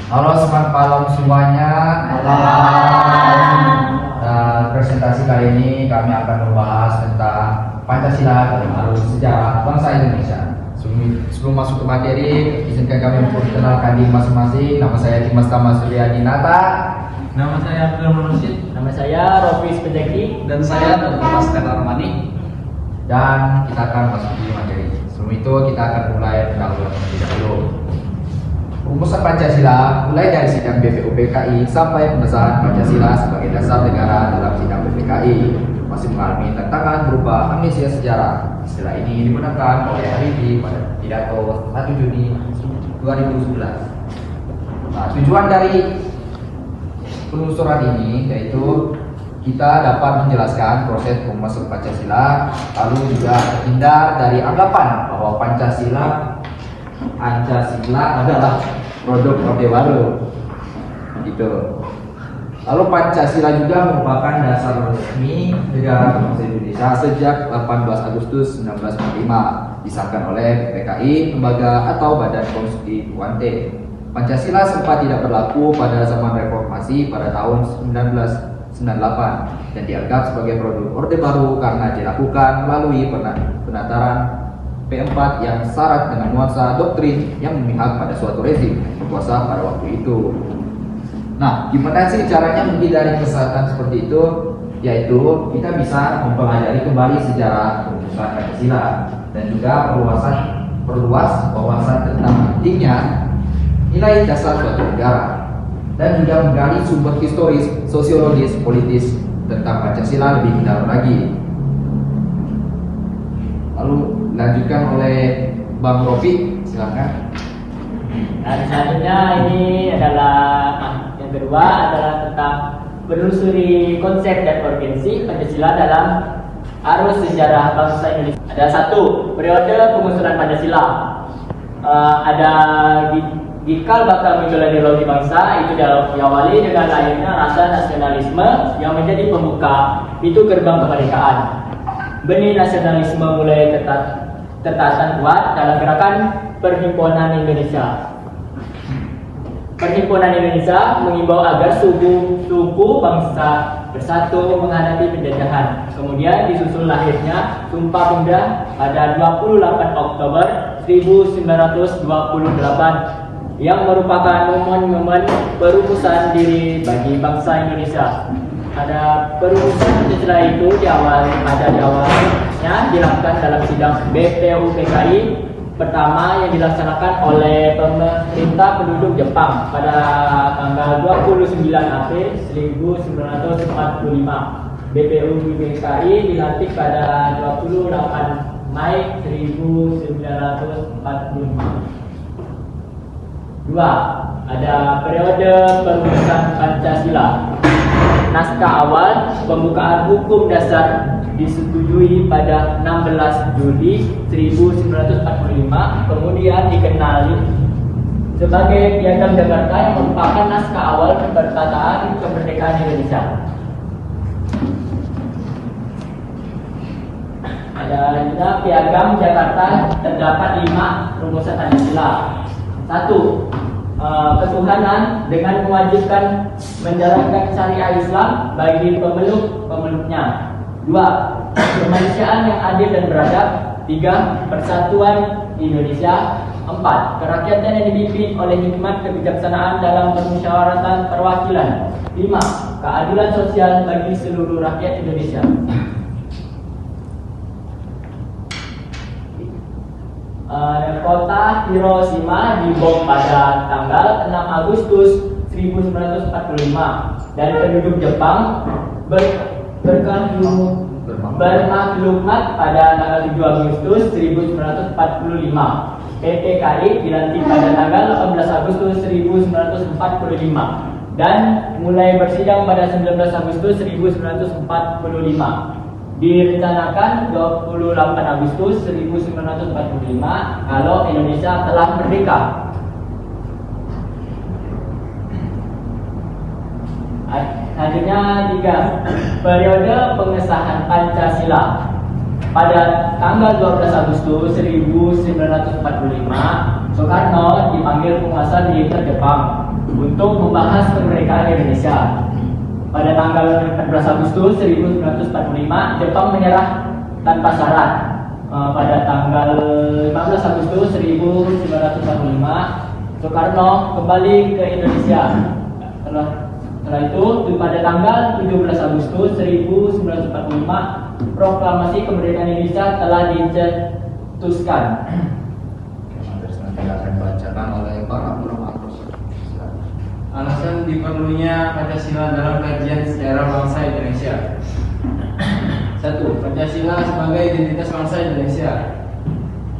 Halo, selamat malam semuanya. Presentasi kali ini kami akan membahas tentang Pancasila dalam arus sejarah bangsa Indonesia. Sebelum masuk ke materi, izinkan kami memperkenalkan diri masing-masing. Nama saya Dimas Tama Suryadinata. Nama saya Abdul Manusid. Nama saya Rofis Pejaki. Dan saya Thomas Armani. Dan kita akan masuk di materi. Sebelum itu kita akan mulai pendahuluan terlebih dahulu. Rumusan Pancasila mulai dari sidang BPUPKI sampai pengesahan Pancasila sebagai dasar negara dalam sidang BPKI masih mengalami tantangan berupa amnesia sejarah. Istilah ini digunakan oleh Habibie pada pidato 1 Juni 2011. Nah, tujuan dari penelusuran ini yaitu kita dapat menjelaskan proses rumusan Pancasila, lalu juga terhindar dari anggapan bahwa Pancasila adalah produk Orde Baru gitu. Lalu Pancasila juga merupakan dasar resmi negara bangsa Indonesia sejak 18 Agustus 1945 disahkan oleh PKI, lembaga atau badan konstituante. Pancasila sempat tidak berlaku pada zaman reformasi pada tahun 1998 dan dianggap sebagai produk Orde Baru karena dilakukan melalui penataran P4 yang syarat dengan nuansa doktrin yang memihak pada suatu rezim berkuasa pada waktu itu. Nah, gimana sih caranya menghindari kesalahan seperti itu? Yaitu kita bisa mempelajari kembali sejarah rumusan Pancasila dan juga perluas wawasan tentang pentingnya nilai dasar suatu negara dan juga menggali sumber historis, sosiologis, politis tentang Pancasila lebih mendalam lagi. Lalu dilanjutkan oleh Bang Rofi, silakan. Nah, selanjutnya ini adalah yang kedua adalah tentang menelusuri konsep dan urgensi Pancasila dalam arus sejarah bangsa Indonesia. Ada satu periode pengusulan Pancasila. Ada Gikal bakal munculnya ideologi bangsa itu diawali dengan lahirnya rasa nasionalisme yang menjadi pembuka pintu gerbang kemerdekaan. Benih nasionalisme mulai tertanam kuat dalam gerakan Perhimpunan Indonesia. Perhimpunan Indonesia mengimbau agar suku bangsa bersatu menghadapi penjajahan. Kemudian disusul lahirnya Sumpah Pemuda pada 28 Oktober 1928 yang merupakan momen perumusan diri bagi bangsa Indonesia. Ada perumusan Pancasila itu diawalnya dilakukan dalam sidang BPUPKI pertama yang dilaksanakan oleh pemerintah penduduk Jepang pada tanggal 29 April 1945. BPUPKI dilantik pada 28 Mei 1945. Dua, ada periode perumusan Pancasila. Naskah awal pembukaan hukum dasar disetujui pada 16 Juli 1945, kemudian dikenali sebagai Piagam Jakarta yang merupakan naskah awal perkataan kemerdekaan Indonesia. Ada juga Piagam Jakarta terdapat 5 rumusan Pancasila. 1. Ketuhanan dengan mewajibkan menjalankan syariah Islam bagi pemeluknya. 2. Kemanusiaan yang adil dan beradab. 3. Persatuan Indonesia. 4. Kerakyatan yang dipimpin oleh hikmat kebijaksanaan dalam permusyawaratan perwakilan. 5. Keadilan sosial bagi seluruh rakyat Indonesia. Kota Hiroshima dibom pada tanggal 6 Agustus 1945 dan penduduk Jepang bermaklumat pada tanggal 7 Agustus 1945. PPKI dilantik pada tanggal 18 Agustus 1945 dan mulai bersidang pada 19 Agustus 1945. Direncanakan 28 Agustus 1945 kalau Indonesia telah merdeka. Selanjutnya 3. Periode pengesahan Pancasila. Pada tanggal 12 Agustus 1945, Soekarno dipanggil penguasa militer Jepang. untuk membahas kemerdekaan Indonesia. Pada tanggal 14 Agustus 1945, Jepang menyerah tanpa syarat. Pada tanggal 15 Agustus 1945, Soekarno kembali ke Indonesia. Setelah itu, pada tanggal 17 Agustus 1945, proklamasi kemerdekaan Indonesia telah dicetuskan. Nanti akan dibacakan oleh Pak Abdul Makrus. Alasan diperlunya Pancasila dalam kajian sejarah bangsa Indonesia. 1. Pancasila sebagai identitas bangsa Indonesia.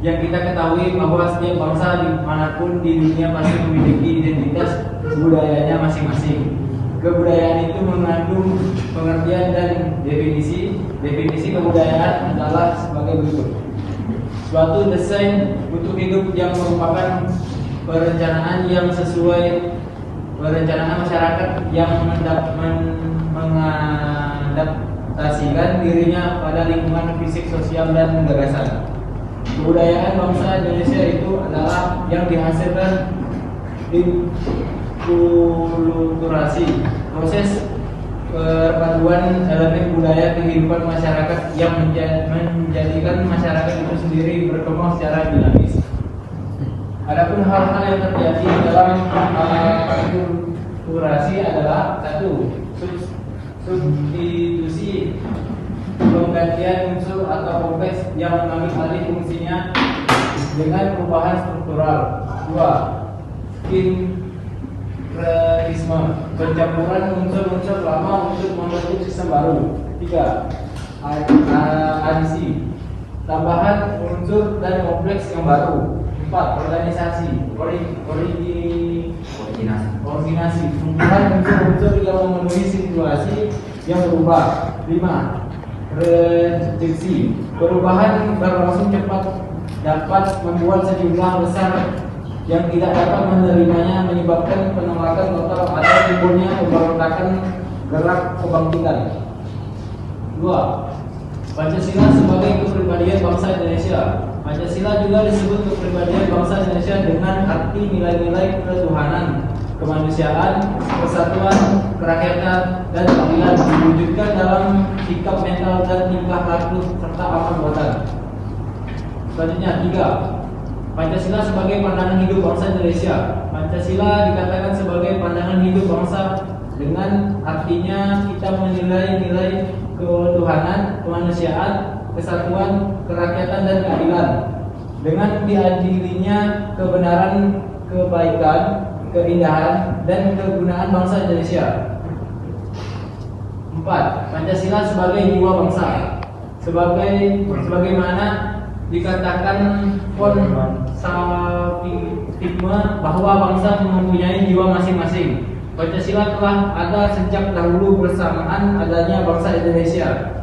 Yang kita ketahui bahwa setiap bangsa dimanapun di dunia pasti memiliki identitas budayanya masing-masing. Kebudayaan itu mengandung pengertian dan definisi. Definisi kebudayaan adalah sebagai berikut: suatu desain untuk hidup yang merupakan perencanaan yang sesuai perencanaan masyarakat yang mengadaptasikan dirinya pada lingkungan fisik, sosial, dan gagasan. Kebudayaan bangsa Indonesia itu adalah yang dihasilkan kulturasi, proses perpaduan elemen budaya kehidupan masyarakat yang menjadikan masyarakat itu sendiri berkembang secara dinamis. Adapun hal-hal yang terjadi dalam akulturasi adalah: 1. Substitusi, penggantian unsur atau kompleks yang mengambil alih fungsinya dengan perubahan struktural. 2. Sinkretisme, pencampuran unsur-unsur lama untuk membentuk sistem baru. 3. Adisi, tambahan unsur dan kompleks yang baru. 4. Organisasi, koordinasi, kumpulan unsur-unsur yang memenuhi situasi yang berubah. 5. Reduksi, perubahan berlangsung cepat dapat membuat sejumlah besar yang tidak dapat menerimanya, menyebabkan penolakan total atau timbulnya pemberontakan gerak kebangkitan. 2. Pancasila sebagai kepribadian bangsa Indonesia. Pancasila juga disebut kepribadian bangsa Indonesia dengan arti nilai-nilai ketuhanan, kemanusiaan, persatuan, kerakyatan, dan keadilan diwujudkan dalam sikap mental dan tingkah laku serta amal perbuatan. Selanjutnya 3. Pancasila sebagai pandangan hidup bangsa Indonesia. Pancasila dikatakan sebagai pandangan hidup bangsa dengan artinya kita menilai nilai ketuhanan, kemanusiaan, kesatuan, kerakyatan, dan keadilan. Dengan diadilinya kebenaran, kebaikan, keindahan, dan kegunaan bangsa Indonesia. 4. Pancasila sebagai jiwa bangsa. Sebagaimana dikatakan Konsapisme bahwa bangsa mempunyai jiwa masing-masing. Pancasila telah ada sejak dahulu bersamaan adanya bangsa Indonesia.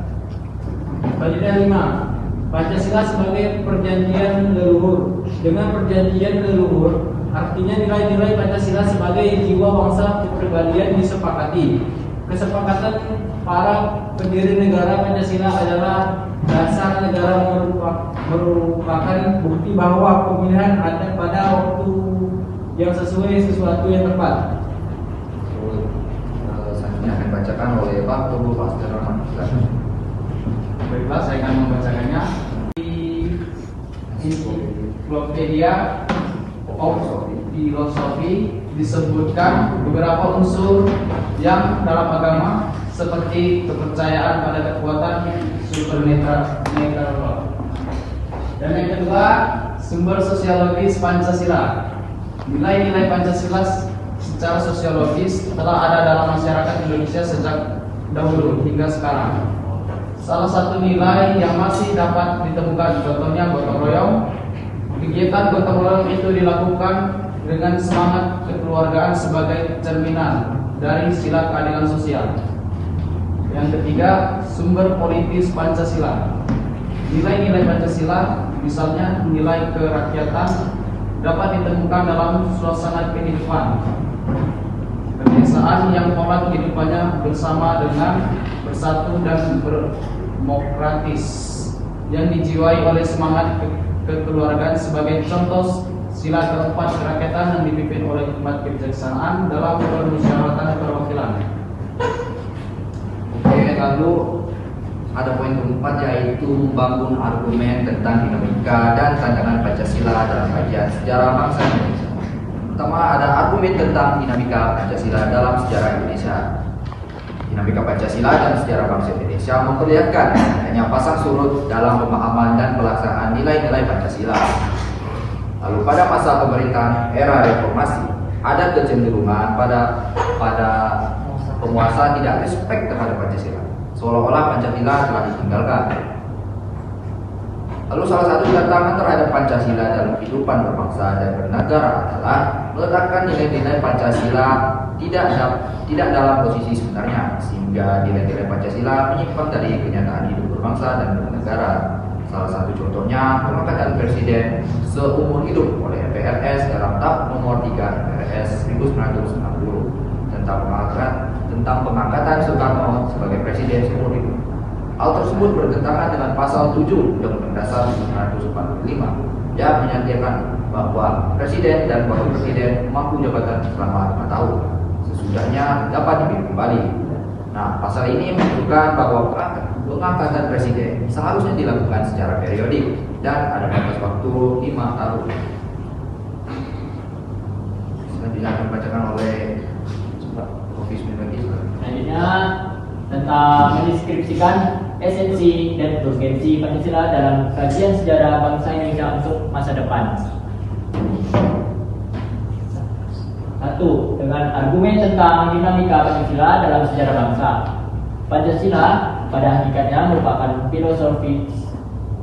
Selanjutnya 5. Pancasila sebagai perjanjian leluhur. Dengan perjanjian leluhur, artinya nilai-nilai Pancasila sebagai jiwa bangsa kepribadian disepakati. Kesepakatan para pendiri negara Pancasila adalah dasar negara, merupakan bukti bahwa pemilihan ada pada waktu yang sesuai sesuatu yang tepat. Selanjutnya akan dibacakan oleh Pak Tunggu Pastor Rahman. Baiklah, saya akan membacakannya. Di Ensiklopedia Filosofi disebutkan beberapa unsur yang dalam agama seperti kepercayaan pada kekuatan supernatural. Dan yang kedua, sumber sosiologis Pancasila. Nilai-nilai Pancasila secara sosiologis telah ada dalam masyarakat Indonesia sejak dahulu hingga sekarang. Salah satu nilai yang masih dapat ditemukan contohnya gotong royong. Kegiatan gotong royong itu dilakukan dengan semangat kekeluargaan sebagai cerminan dari sila keadilan sosial. Yang ketiga, sumber politis Pancasila. Nilai-nilai Pancasila, misalnya nilai kerakyatan, dapat ditemukan dalam suasana kehidupan. Kebiasaan yang pola kehidupannya bersama dengan bersatu dan berdemokratis, yang dijiwai oleh semangat kekeluargaan sebagai contoh Sila keempat kerakyatan yang dipimpin oleh hikmat kebijaksanaan dalam permusyawaratan perwakilan. Oke, lalu ada poin keempat yaitu membangun argumen tentang dinamika dan tantangan Pancasila dalam kajian sejarah bangsa Indonesia. Pertama, ada argumen tentang dinamika Pancasila dalam sejarah Indonesia. Dinamika Pancasila dan sejarah bangsa Indonesia memperlihatkan adanya pasang surut dalam pemahaman dan pelaksanaan nilai-nilai Pancasila. Lalu pada masa pemerintahan era reformasi, ada kecenderungan pada penguasa tidak respect terhadap Pancasila, seolah-olah Pancasila telah ditinggalkan. Lalu salah satu tantangan terhadap Pancasila dalam kehidupan berbangsa dan bernegara adalah meletakkan nilai-nilai Pancasila tidak dalam posisi sebenarnya, sehingga nilai-nilai Pancasila menyimpang dari kenyataan hidup berbangsa dan bernegara. Salah satu contohnya pengangkatan presiden seumur hidup oleh MPRS dalam TAP nomor 3 MPRS 1990 tentang pengangkatan Soekarno sebagai presiden seumur hidup. Hal tersebut bertentangan dengan pasal 7 Undang-Undang Dasar 1945 yang menyatakan bahwa presiden dan wakil presiden mampu jabatan selama 5 tahun. Sesudahnya dapat dipilih kembali. Nah, pasal ini menunjukkan bahwa pengangkatan presiden seharusnya dilakukan secara periodik dan ada batas waktu 5 tahun. Selanjutnya akan dibacakan oleh Prof. Subagio. Selanjutnya tentang mendeskripsikan esensi dan urgensi Pancasila dalam kajian sejarah bangsa Indonesia untuk masa depan. 1. Dengan argumen tentang dinamika Pancasila dalam sejarah bangsa. Pancasila pada hakikatnya merupakan filosofi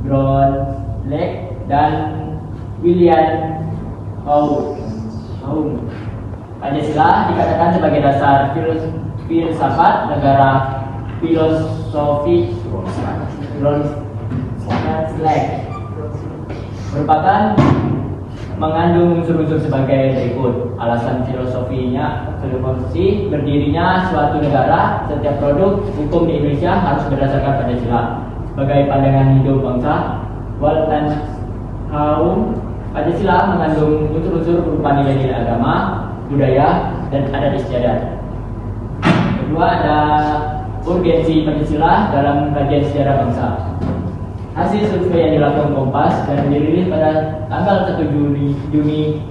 John Locke dan William Hauck. Pancasila dikatakan sebagai dasar filsafat negara, filosofi merupakan mengandung unsur-unsur sebagai berikut. Alasan filosofinya, filosofi berdirinya suatu negara, setiap produk hukum di Indonesia harus berdasarkan Pancasila sebagai pandangan hidup bangsa. Pancasila mengandung unsur-unsur berupa nilai-nilai agama, budaya, dan adat istiadat. Kedua, ada urgensi Pancasila dalam kajian sejarah bangsa. Hasil survei yang dilakukan Kompas dan dirilis pada tanggal 1 Juni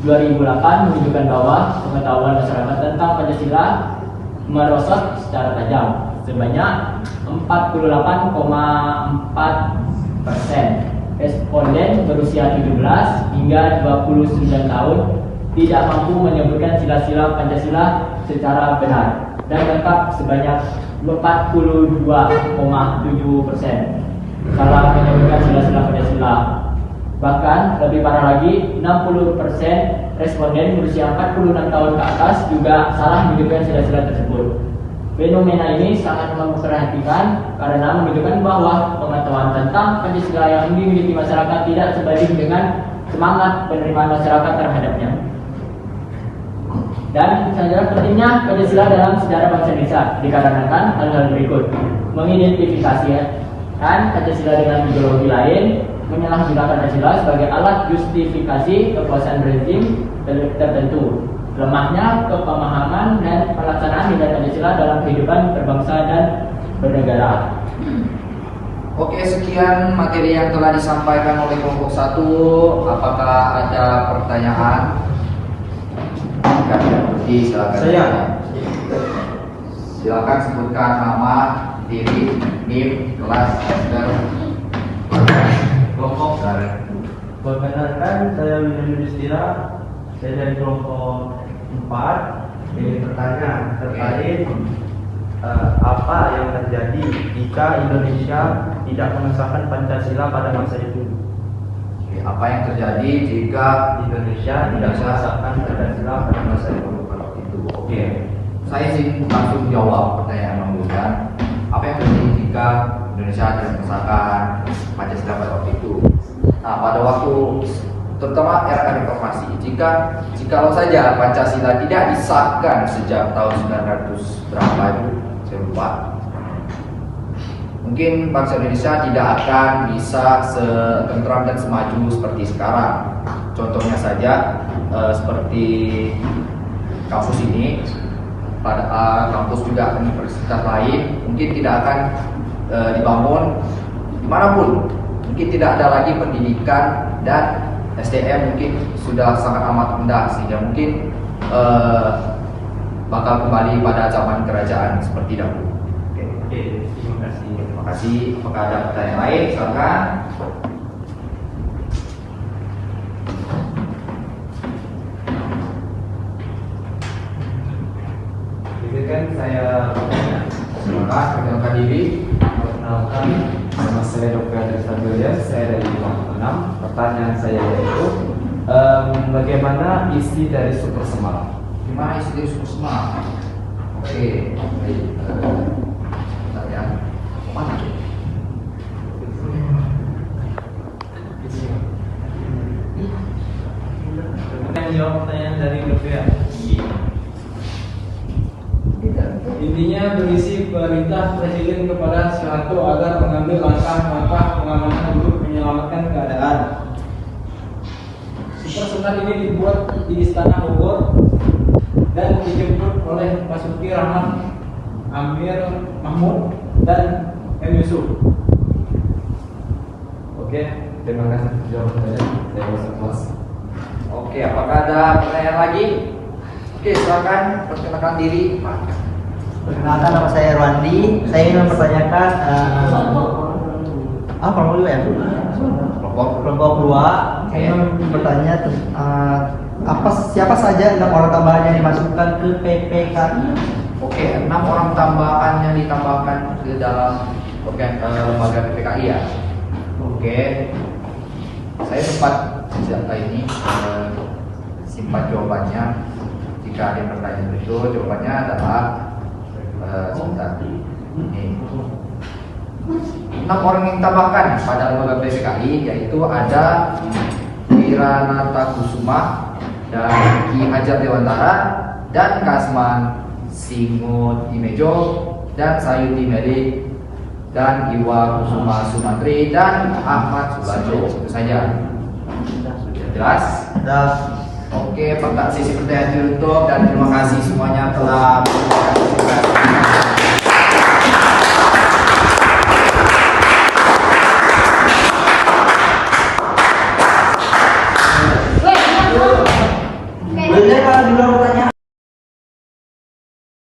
2008 menunjukkan bahwa pengetahuan masyarakat tentang Pancasila merosot secara tajam. Sebanyak 48,4% responden berusia 17 hingga 29 tahun tidak mampu menyebutkan sila-sila Pancasila secara benar dan lengkap sebanyak 42,7%. Salah menyebutkan sila-sila Pancasila. Bahkan lebih parah lagi, 60% responden berusia 46 tahun ke atas juga salah menyebutkan sila-sila tersebut. Fenomena ini sangat memperhatikan karena menunjukkan bahwa pengetahuan tentang Pancasila yang dimiliki masyarakat tidak sebanding dengan semangat penerimaan masyarakat terhadapnya. Dan selanjutnya pentingnya Pancasila dalam sejarah bangsa Indonesia dikarenakan hal-hal berikut: mengidentifikasikan Pancasila dengan ideologi lain, menyalahgunakan Pancasila sebagai alat justifikasi kekuasaan rezim tertentu, lemahnya kepemahaman dan pelaksanaan nilai Pancasila dalam kehidupan berbangsa dan bernegara. Oke, sekian materi yang telah disampaikan oleh kelompok 1. Apakah ada pertanyaan? Silakan. Silakan sebutkan nama, diri, NIM, kelas, semester, kelompok. Perkenalkan, saya William Yudhistira. Saya dari kelompok 4. Ini pertanyaan terkait apa yang terjadi jika Indonesia tidak mengesahkan Pancasila pada masa itu. Apa yang terjadi jika Indonesia tidak mengesahkan Pancasila pada masa itu? Oke, saya sih langsung jawab pertanyaan Bang Budan. Apa yang terjadi jika Indonesia tidak mengesahkan Pancasila pada waktu itu? Nah, pada waktu terutama era reformasi, jikalau saja Pancasila tidak disahkan sejak tahun 900 berapa itu, saya lupa, mungkin bangsa Indonesia tidak akan bisa setentram dan semaju seperti sekarang. Contohnya saja seperti kampus ini, pada kampus juga universitas lain mungkin tidak akan dibangun dimanapun. Mungkin tidak ada lagi pendidikan dan SDM mungkin sudah sangat amat rendah, sehingga mungkin bakal kembali pada zaman kerajaan seperti dahulu. Oke, terima kasih. Terima kasih. Apakah ada pertanyaan lain? Silakan. Izinkan saya bertanya. Silakan perkenalkan diri. Perkenalkan, nama saya Dr. Adrian William, saya dari kelompok 6. Pertanyaan saya yaitu, bagaimana isi dari Super Semarang? Gimana isi dari Super Semarang? Oke, baik. Bentar ya. Mana? Menjawab pertanyaan dari Dr. Intinya berisi perintah Presiden kepada Soeharto agar mengambil langkah-langkah pengamanan untuk menyelamatkan keadaan. Super Senar ini dibuat di Istana Bogor dan dijemput oleh Basuki Rahmat, Amir Mahmud, dan M. Yusuf. Oke, terima kasih jawabannya. Saya masuk kelas. Oke, apakah ada pertanyaan lagi? Oke, silakan perkenalkan diri, Pak. Perkenalkan, nama saya Rwandi. Saya ingin mempertanyakan kelompok dua ya? Kelompok dua. Saya ingin bertanya siapa saja 6 orang tambahan yang dimasukkan ke PPKI? Oke, 6 orang tambahan yang ditambahkan ke dalam lembaga PPKI ya. Oke, saya sempat data ini simpan jawabannya. Jika ada yang bertanya itu, jawabannya adalah sebentar. Ini 6 orang yang ditambahkan pada lembaga PPKI yaitu ada Wiranata Kusuma dan Ki Hajar Dewantara dan Kasman Singut Imejo dan Sayuti Melik dan Iwa Kusuma Sumantri dan Ahmad Subajo. Itu saja. Jelas? Oke, sesi pertanyaan ditutup dan terima kasih semuanya telah menonton.